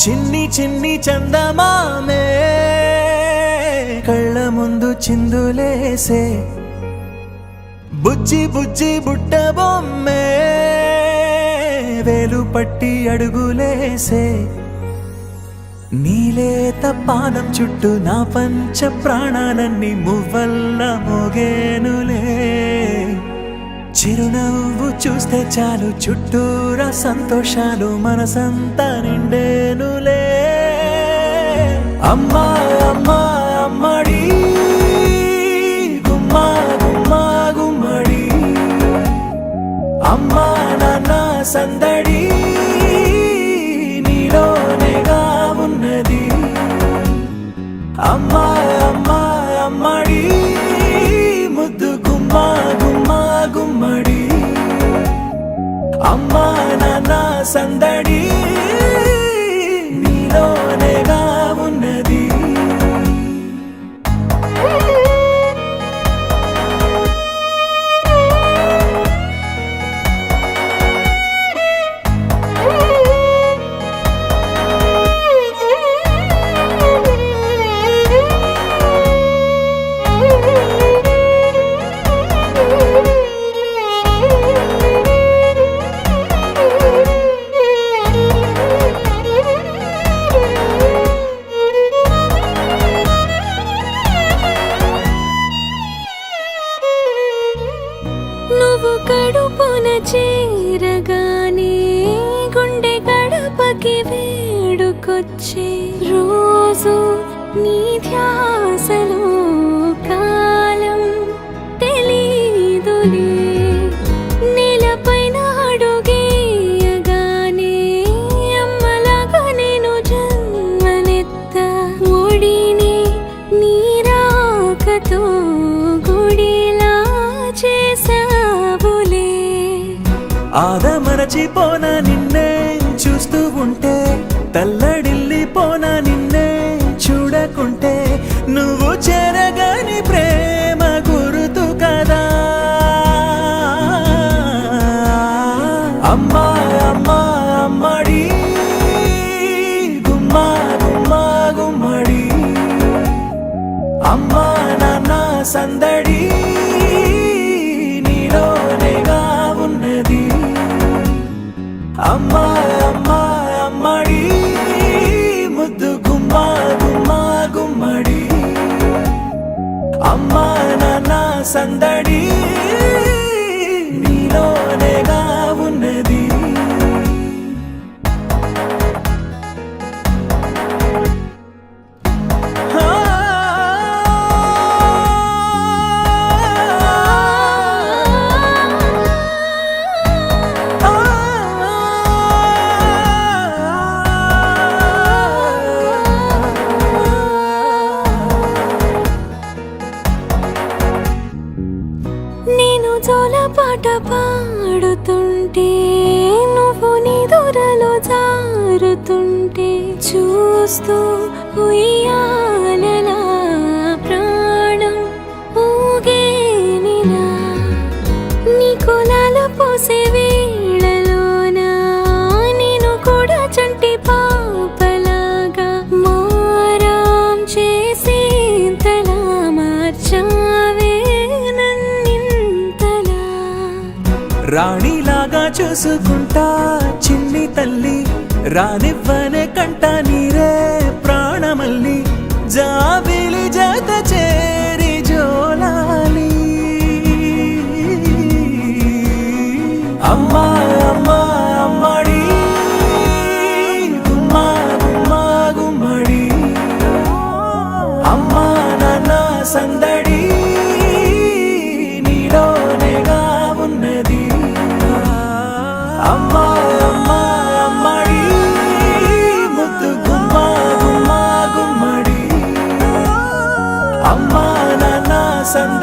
చిన్ని చిన్ని చందమామే కళ్ళ ముందు చిందులేసే బుజ్జి బుజ్జి బుట్ట బొమ్మే వేలు పట్టి అడుగులేసే నీలేత పాదం చుట్టూ నా పంచ ప్రాణాలన్నీ మువ్వల్ల మోగేనులే చిరునవ్వు చూస్తే చాలు చుట్టూరా సంతోషాలు మనసంతా నిండేనులే అమ్మా అమ్మా అమ్మడి గుమ్మా గుమ్మా గుమ్మడి అమ్మా నాన్న సందడి నీలోనేగా ఉన్నది అమ్మా అమ్మా అమ్మడి ముద్దు గుమ్మా గుమ్మా గుమ్మడి అమ్మా నాన్న సందడి నీలోనేగా ఉన్నది నువ్వు కడుపున చేరగానే గుండె గడపకి వేడుకొచ్చే రోజు నీ ధ్యాసలో కాలం తెలీదులే నేలపైన అడుగేయగానే అమ్మలాగా నేను జన్మనెత్త ఒడిని నీ రాకతో గుడిలా చేసావులే ఆదమరచిపోన నిన్నే చూస్తూ ఉంటే తల్లడిల్లిపోన నిన్నే చూడకుంటే నువ్వు చెరగని ప్రేమ గురుతు కదా అమ్మా అమ్మా అమ్మడి గుమ్మా గుమ్మా గుమ్మడి అమ్మా నాన్న సందడి నీలోనేగా ఉన్నది అమ్మా అమ్మా అమ్మడి ముద్దు గుమ్మా గుమ్మా గుమ్మడి అమ్మా నాన్న సందడి నీలోనేగా ఉన్నది నేను జోలపాట పాడుతుంటే నువ్వు నీ దూరలో జారుతుంటే చూస్తూ ఉయ్యాలలా ప్రాణం ఊగేనిలా నీ కులాల పోసే వేళలోన నేను కూడా చంటి పాపలాగా మారాం చేసేంతలా మార్చావే రాణిలాగా చూసుకుంటా చిన్ని తల్లి రానివ్వనే కంట నీరే ప్రాణమల్లి జాబిలి జత చేరి జోలాలి అమ్మా అమ్మా అమ్మడి గుమ్మా గుమ్మా గుమ్మడి అమ్మా నాన్న సందడి నీలోనేగా ఉన్నది అమ్మా అమ్మా అమ్మడి ముద్దు గుమ్మా గుమ్మా గుమ్మడి అమ్మా నాన్న సందడి